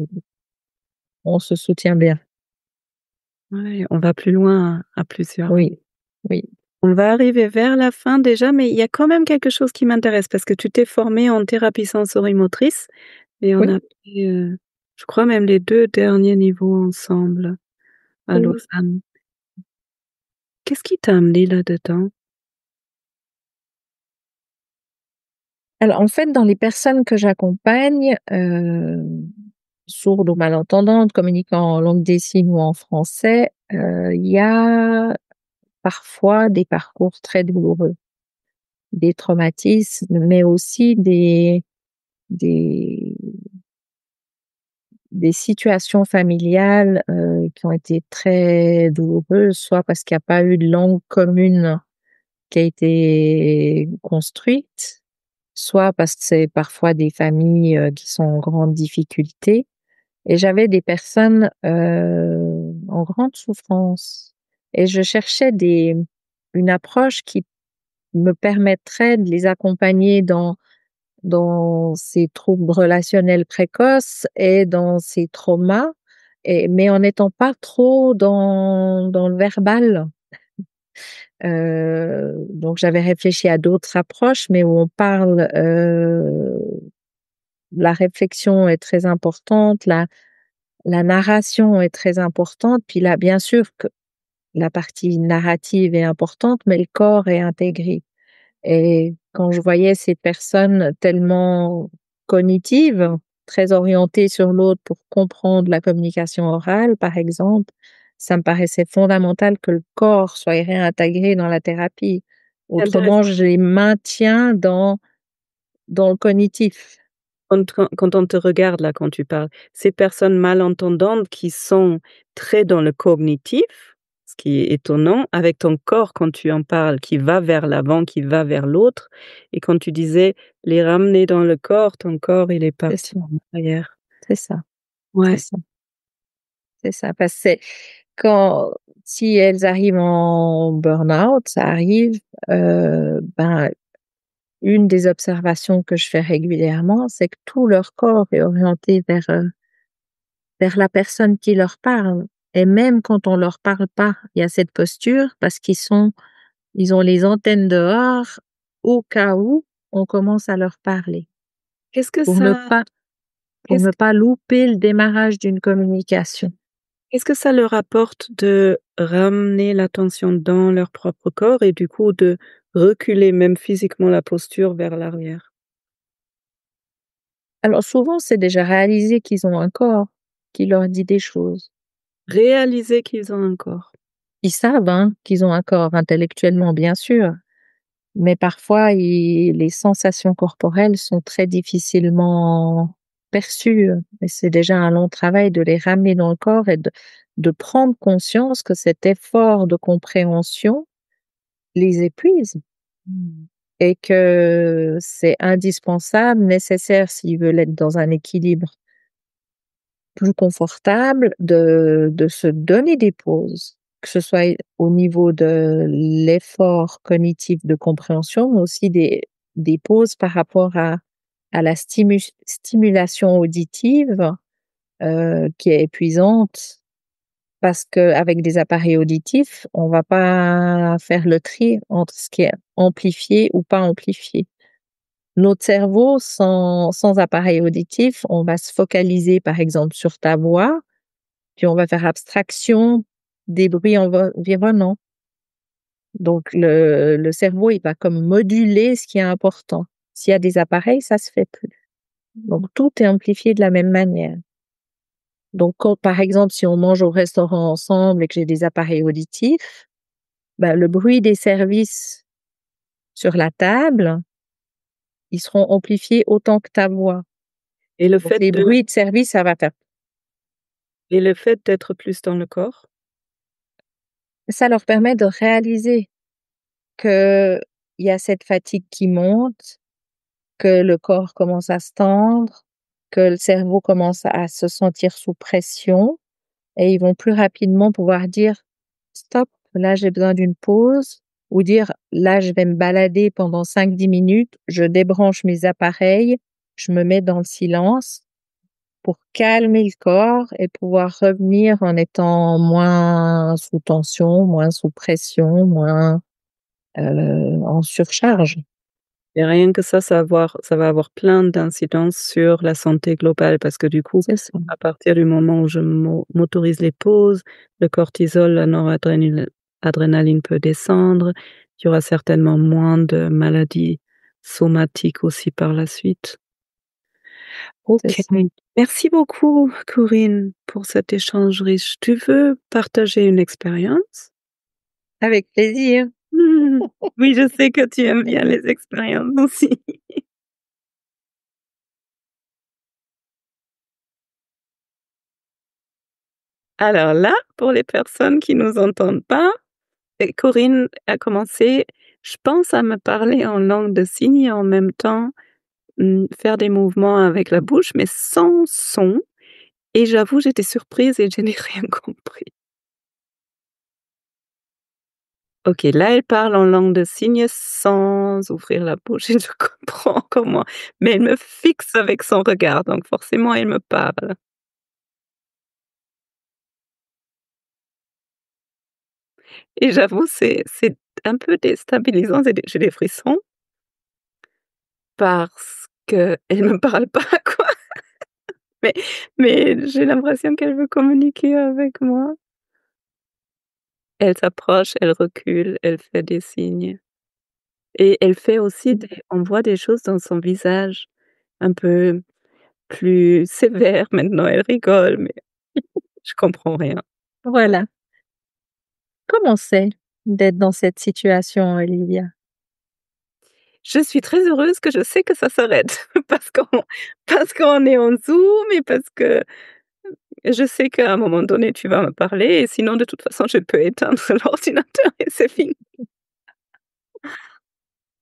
on se soutient bien. Ouais, on va plus loin à plusieurs. Oui, oui, On va arriver vers la fin déjà, mais il y a quand même quelque chose qui m'intéresse parce que tu t'es formée en thérapie sensorimotrice et on oui, a fait, je crois même les 2 derniers niveaux ensemble à oui. Lausanne. Qu'est-ce qui t'a amené là-dedans? Alors, en fait, dans les personnes que j'accompagne, sourdes ou malentendantes, communiquant en langue des signes ou en français, il y a parfois des parcours très douloureux, des traumatismes, mais aussi des des situations familiales, qui ont été très douloureuses, soit parce qu'il y a pas eu de langue commune qui a été construite, soit parce que c'est parfois des familles, qui sont en grande difficulté et j'avais des personnes, en grande souffrance et je cherchais une approche qui me permettrait de les accompagner dans ces troubles relationnels précoces et dans ces traumas mais en n'étant pas trop dans le verbal. Donc j'avais réfléchi à d'autres approches, mais où on parle, la réflexion est très importante, la narration est très importante, puis là, bien sûr que la partie narrative est importante, mais le corps est intégré. Et quand je voyais ces personnes tellement cognitives, très orientées sur l'autre pour comprendre la communication orale, par exemple, ça me paraissait fondamental que le corps soit réintégré dans la thérapie. C'est Autrement, intéressant. je les maintiens dans le cognitif. Quand on te regarde là, quand tu parles, ces personnes malentendantes qui sont très dans le cognitif, ce qui est étonnant, avec ton corps quand tu en parles, qui va vers l'avant, qui va vers l'autre et quand tu disais: «Les ramener dans le corps», ton corps il est C'est parti ça, en arrière. c'est ça, c'est Ouais. ça, c'est ça. Parce que c'est quand si elles arrivent en burn-out, ça arrive, ben, une des observations que je fais régulièrement, c'est que tout leur corps est orienté vers la personne qui leur parle et même quand on leur parle pas, il y a cette posture parce ils ont les antennes dehors au cas où on commence à leur parler Qu'est-ce que pour ne ça pas pour qu'est-ce ne pas louper le démarrage d'une communication. qu'est-ce que ça leur apporte de ramener l'attention dans leur propre corps et du coup de reculer même physiquement la posture vers l'arrière? Alors souvent, c'est déjà réalisé qu'ils ont un corps qui leur dit des choses. Réaliser qu'ils ont un corps. Ils savent, hein, qu'ils ont un corps intellectuellement, bien sûr, mais parfois les sensations corporelles sont très difficilement perçues et c'est déjà un long travail de les ramener dans le corps et de prendre conscience que cet effort de compréhension les épuise Mmh. et que c'est indispensable, nécessaire s'ils veulent être dans un équilibre plus confortable de se donner des pauses, que ce soit au niveau de l'effort cognitif de compréhension, mais aussi des pauses par rapport à la stimulation auditive, qui est épuisante parce qu'avec des appareils auditifs, on va pas faire le tri entre ce qui est amplifié ou pas amplifié. Notre cerveau, sans appareil auditif, on va se focaliser, par exemple, sur ta voix, puis on va faire abstraction des bruits environnants. Donc le cerveau, il va comme moduler ce qui est important. S'il y a des appareils, ça se fait plus. Donc tout est amplifié de la même manière. Donc quand, par exemple, si on mange au restaurant ensemble et que j'ai des appareils auditifs, bah, le bruit des services sur la table, ils seront amplifiés autant que ta voix. Et le Donc fait les de bruits de service, ça va faire et le fait d'être plus dans le corps? ça leur permet de réaliser qu'il y a cette fatigue qui monte, que le corps commence à se tendre, que le cerveau commence à se sentir sous pression et ils vont plus rapidement pouvoir dire: «Stop, là j'ai besoin d'une pause» ou dire: «Là je vais me balader pendant 5-10 minutes, je débranche mes appareils, je me mets dans le silence» pour calmer le corps et pouvoir revenir en étant moins sous tension, moins sous pression, moins, en surcharge. Et rien que ça va avoir plein d'incidences sur la santé globale parce que du coup, C'est ça, à partir du moment où je m'autorise les pauses, le cortisol, la noradrénaline adrénaline peut descendre. Il y aura certainement moins de maladies somatiques aussi par la suite. c'est OK. ça. Merci beaucoup Corinne pour cet échange riche. Tu veux partager une expérience? Avec plaisir. Oui, je sais que tu aimes bien les expériences aussi. Alors là, pour les personnes qui nous entendent pas, Corinne a commencé, je pense, à me parler en langue de signes et en même temps, faire des mouvements avec la bouche, mais sans son et j'avoue, j'étais surprise et je n'ai rien compris. OK, là, elle parle en langue de signes sans ouvrir la bouche et je comprends encore moins, mais elle me fixe avec son regard, donc forcément elle me parle et j'avoue, c'est un peu déstabilisant, j'ai des frissons parce qu'elle me parle pas, quoi, mais mais j'ai l'impression qu'elle veut communiquer avec moi. Elle s'approche, elle recule, elle fait des signes et elle fait aussi des on voit des choses dans son visage un peu plus sévères maintenant, elle rigole, mais je comprends rien. Voilà. Comment c'est d'être dans cette situation, Olivia? Je suis très heureuse que je sais que ça s'arrête parce qu'on est en Zoom et parce que je sais qu'à un moment donné, tu vas me parler et sinon de toute façon, je peux éteindre l'ordinateur et c'est fini.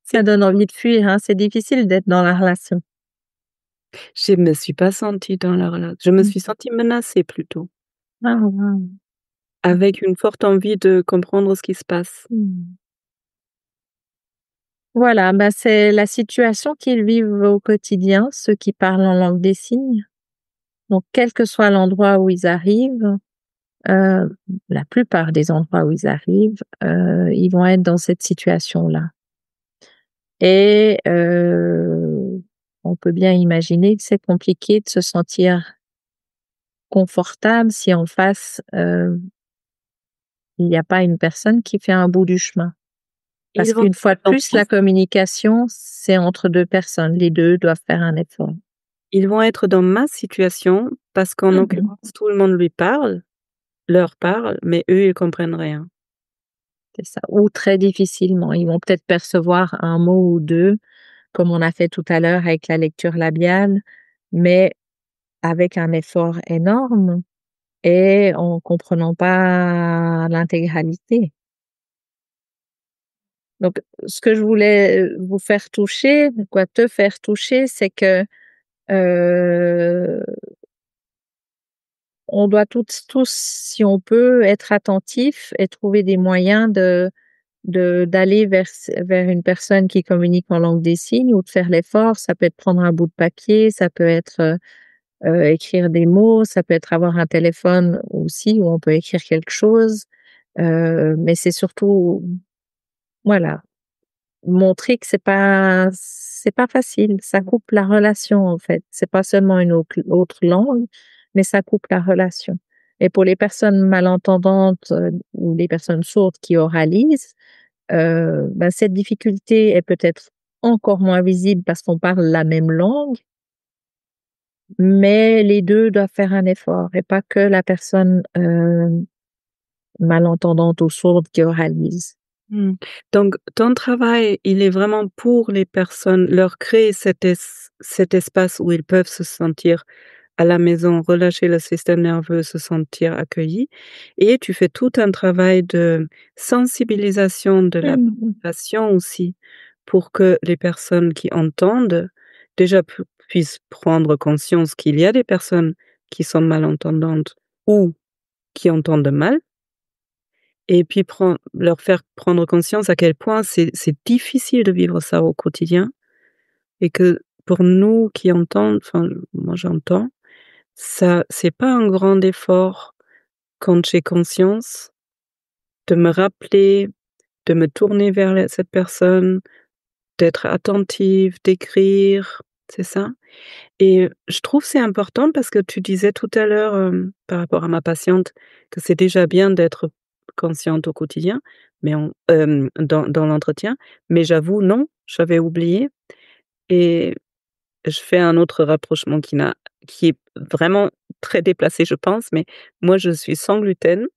Ça C'est donne envie de fuir, hein, c'est difficile d'être dans la relation. je me suis pas sentie dans la rela je me Mmh. suis sentie menacée plutôt, Ah waouh! avec une forte envie de comprendre ce qui se passe. Mmh. Voilà, bah, c'est la situation qu'ils vivent au quotidien, ceux qui parlent en langue des signes. Donc quel que soit l'endroit où ils arrivent, la plupart des endroits où ils arrivent, ils vont être dans cette situation-là et on peut bien imaginer que c'est compliqué de se sentir confortable si en face, il n'y a pas une personne qui fait un bout du chemin. Parce Ils vont qu'une fois de dans plus, ma la communication, c'est entre 2 personnes. Les 2 doivent faire un effort. Ils vont être dans ma situation parce qu'en Mmh. l'occurrence, tout le monde lui parle, leur parle, mais eux, ils comprennent rien. C'est ça. Ou très difficilement. Ils vont peut-être percevoir un mot ou 2, comme on a fait tout à l'heure avec la lecture labiale, mais avec un effort énorme et en comprenant pas l'intégralité. Donc ce que je voulais, vous faire toucher, quoi, te faire toucher, c'est que, heu on doit tous, si on peut, être attentifs et trouver des moyens d'aller vers une personne qui communique en langue des signes ou de faire l'effort. Ça peut être prendre un bout de papier, ça peut être, écrire des mots, ça peut être avoir un téléphone aussi où on peut écrire quelque chose, mais c'est surtout, voilà, montrer que c'est pas facile, ça coupe la relation, en fait. C'est pas seulement une autre langue, mais ça coupe la relation et pour les personnes malentendantes, ou les personnes sourdes qui oralisent, bah, cette difficulté est peut-être encore moins visible parce qu'on parle la même langue, mais les 2 doivent faire un effort et pas que la personne, malentendante ou sourde qui oralise. Mmh. Donc ton travail, il est vraiment pour les personnes, leur créer cet espace où ils peuvent se sentir à la maison, relâcher le système nerveux, se sentir accueillis et tu fais tout un travail de sensibilisation de la Mmh. population aussi, pour que les personnes qui entendent, déjà puissent prendre conscience qu'il y a des personnes qui sont malentendantes ou qui entendent mal et puis leur faire prendre conscience à quel point c'est difficile de vivre ça au quotidien et que pour nous qui entendent, enfin, moi j'entends, ça c'est pas un grand effort quand j'ai conscience de me rappeler, de me tourner vers cette personne, d'être attentive, d'écrire, c'est ça? Et je trouve c'est important parce que tu disais tout à l'heure, par rapport à ma patiente, que c'est déjà bien d'être consciente au quotidien, mais dans l'entretien, mais j'avoue non, j'avais oublié et je fais un autre rapprochement qui est vraiment très déplacé, je pense, mais moi, je suis sans gluten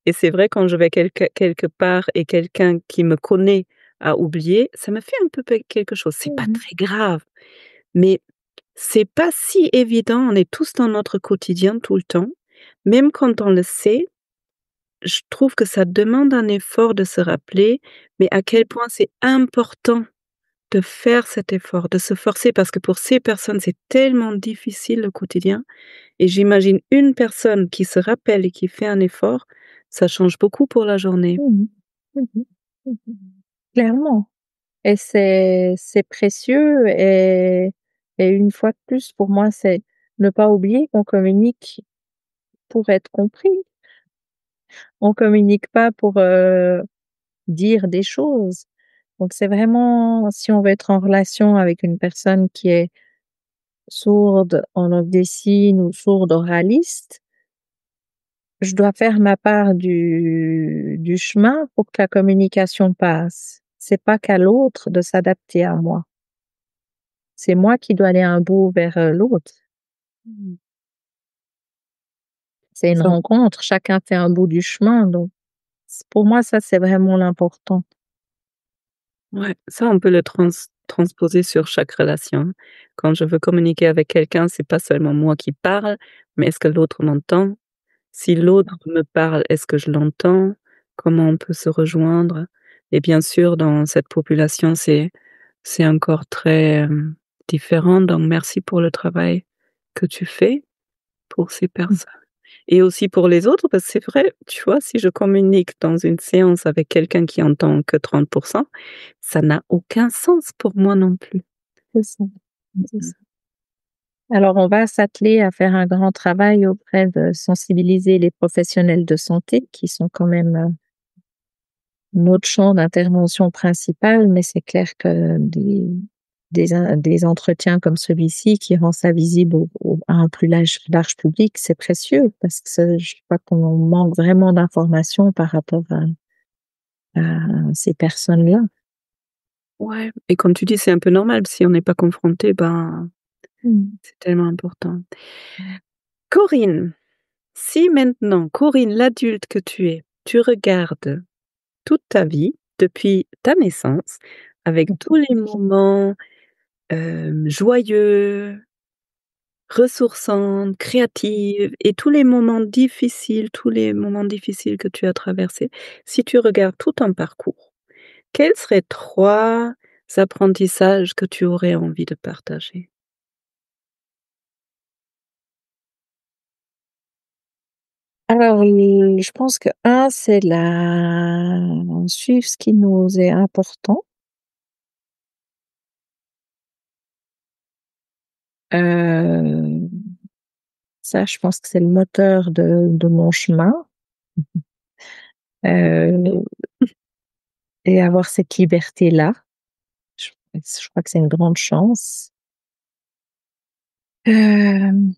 et c'est vrai quand je vais quelque part et quelqu'un qui me connaît a oublié, ça me fait un peu quelque chose. C'est pas Mmh. très grave, mais c'est pas si évident, on est tous dans notre quotidien tout le temps, même quand on le sait, je trouve que ça demande un effort de se rappeler, mais à quel point c'est important de faire cet effort, de se forcer parce que pour ces personnes, c'est tellement difficile le quotidien et j'imagine une personne qui se rappelle et qui fait un effort, ça change beaucoup pour la journée. Mmh mh. Mmh mh. Mmh. Clairement, et c'est précieux, et une fois de plus, pour moi, c'est ne pas oublier qu'on communique pour être compris. On communique pas pour, dire des choses. Donc c'est vraiment, si on veut être en relation avec une personne qui est sourde en langue des signes ou sourde oraliste, je dois faire ma part du chemin pour que la communication passe. C'est pas qu'à l'autre de s'adapter à moi. C'est moi qui dois aller un bout vers, l'autre. Mmh. C'est une Ça rencontre, chacun fait un bout du chemin, donc pour moi, ça, c'est vraiment l'important. Ouais, ça on peut le transposer sur chaque relation. Quand je veux communiquer avec quelqu'un, c'est pas seulement moi qui parle, mais est-ce que l'autre m'entend? Si l'autre me parle, est-ce que je l'entends? Comment on peut se rejoindre? Et bien sûr, dans cette population, c'est encore très, différent, donc merci pour le travail que tu fais pour ces Mmh. personnes et aussi pour les autres, parce que c'est vrai, tu vois, si je communique dans une séance avec quelqu'un qui entend que 30, ça n'a aucun sens pour moi non plus. C'est ça, c'est Mmh. ça. Alors, on va s'atteler à faire un grand travail auprès de sensibiliser les professionnels de santé qui sont quand même, notre champ d'intervention principal, mais c'est clair que des entretiens comme celui-ci qui rend ça visible à un plus large public, c'est précieux parce que je crois qu'on manque vraiment d'informations par rapport à ces personnes-là. Ouais et comme tu dis, c'est un peu normal, si on n'est pas confronté, ben, Mmh. c'est tellement important. Corinne, si maintenant, Corinne l'adulte que tu es, tu regardes toute ta vie, depuis ta naissance, avec tous les moments, joyeux, ressourçantes, créatives et tous les moments difficiles que tu as traversés. Si tu regardes tout ton parcours, quels seraient 3 apprentissages que tu aurais envie de partager? Alors, je pense que c'est la suivre ce qui nous est important. Heu, Ça, je pense que c'est le moteur de mon chemin, Et heu et avoir cette liberté-là. Je je crois que c'est une grande chance. Hem,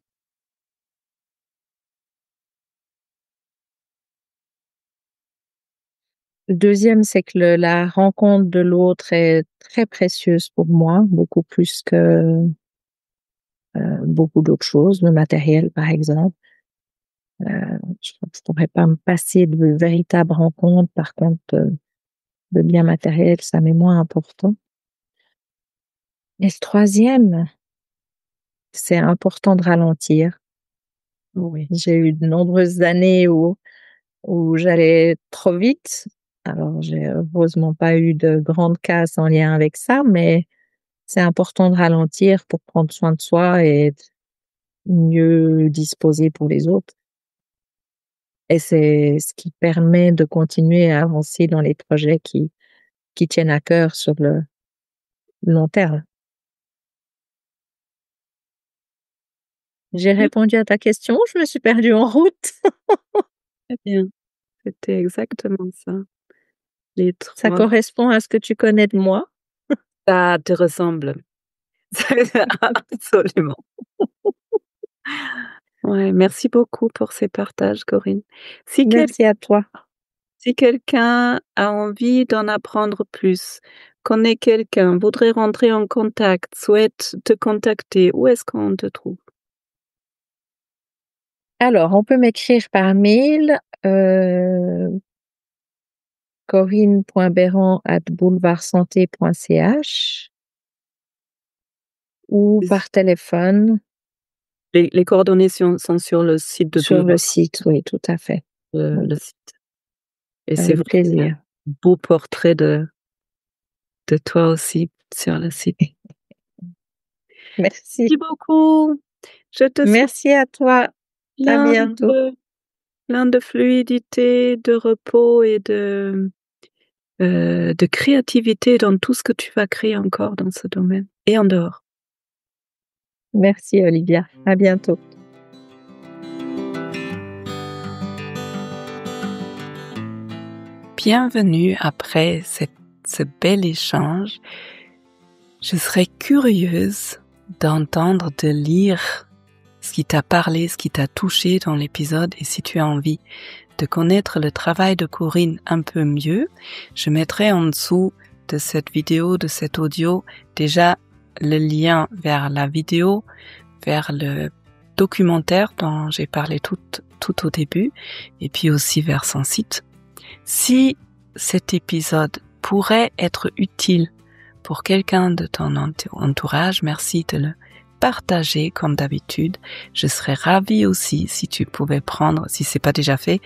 2e, c'est que la rencontre de l'autre est très précieuse pour moi, beaucoup plus que, beaucoup d'autres choses, le matériel, par exemple. Je crois que je pourrais pas me passer de véritables rencontres. Par contre, le bien matériel, ça m'est moins important. Et le 3e, c'est important de ralentir. oui. J'ai eu de nombreuses années où j'allais trop vite. Alors, j'ai heureusement pas eu de grandes casses en lien avec ça, mais c'est important de ralentir pour prendre soin de soi et être mieux disposé pour les autres. Et c'est ce qui permet de continuer à avancer dans les projets qui tiennent à cœur sur le long terme. J'ai Oui, répondu à ta question, je me suis perdue en route. très bien. C'était exactement ça, les Ça 3. correspond à ce que tu connais de moi. Ça te ressemble. Absolument. Ouais, merci beaucoup pour ces partages, Corinne. Si quel Merci à toi. si quelqu'un a envie d'en apprendre plus, connaît quelqu'un, voudrait rentrer en contact, souhaite te contacter, où est-ce qu'on te trouve? Alors, on peut m'écrire par mail, corinne.berrand@boulevardsanté.ch ou par téléphone Les coordonnées sont sur le site de Sur le Boulevard, site, oui, tout à fait. le site. Et c'est Avec vraiment plaisir. un beau portrait de toi aussi sur le site. Merci. Merci beaucoup. Je te souhaite Merci à toi. À plein bientôt. plein de fluidité, de repos et de créativité dans tout ce que tu vas créer encore dans ce domaine et en dehors. Merci Olivia. À bientôt. Bienvenue après ce bel échange. Je serais curieuse d'entendre, de lire ce qui t'a parlé, ce qui t'a touché dans l'épisode, et si tu as envie de connaître le travail de Corinne un peu mieux, je mettrai en dessous de cette vidéo, de cet audio, déjà le lien vers la vidéo, vers le documentaire dont j'ai parlé tout au début, et puis aussi vers son site. Si cet épisode pourrait être utile pour quelqu'un de ton entourage, merci de le partager comme d'habitude. Je serais ravie aussi si tu pouvais prendre, si c'est pas déjà fait,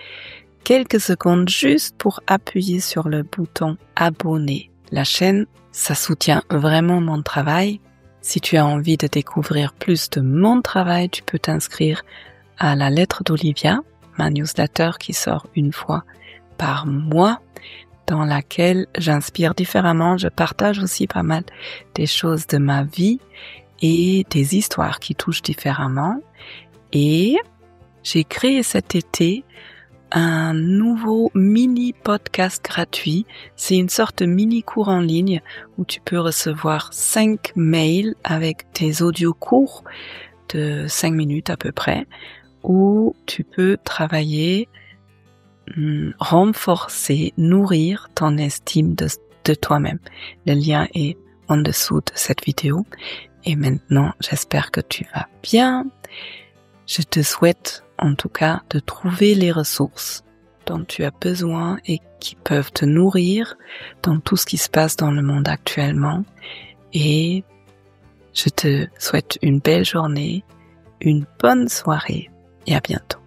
quelques secondes juste pour appuyer sur le bouton abonner. La chaîne, ça soutient vraiment mon travail. Si tu as envie de découvrir plus de mon travail, tu peux t'inscrire à la lettre d'Olivia, ma newsletter qui sort une fois par mois, dans laquelle j'inspire différemment. Je partage aussi pas mal des choses de ma vie et des histoires qui touchent différemment. Et j'ai créé cet été un nouveau mini podcast gratuit. C'est une sorte de mini cours en ligne où tu peux recevoir 5 mails avec des audios courts de 5 minutes à peu près, où tu peux travailler, renforcer, nourrir ton estime de toi-même. Le lien est en dessous de cette vidéo. Et maintenant, j'espère que tu vas bien. Je te souhaite en tout cas de trouver les ressources dont tu as besoin et qui peuvent te nourrir dans tout ce qui se passe dans le monde actuellement. Et je te souhaite une belle journée, une bonne soirée et à bientôt.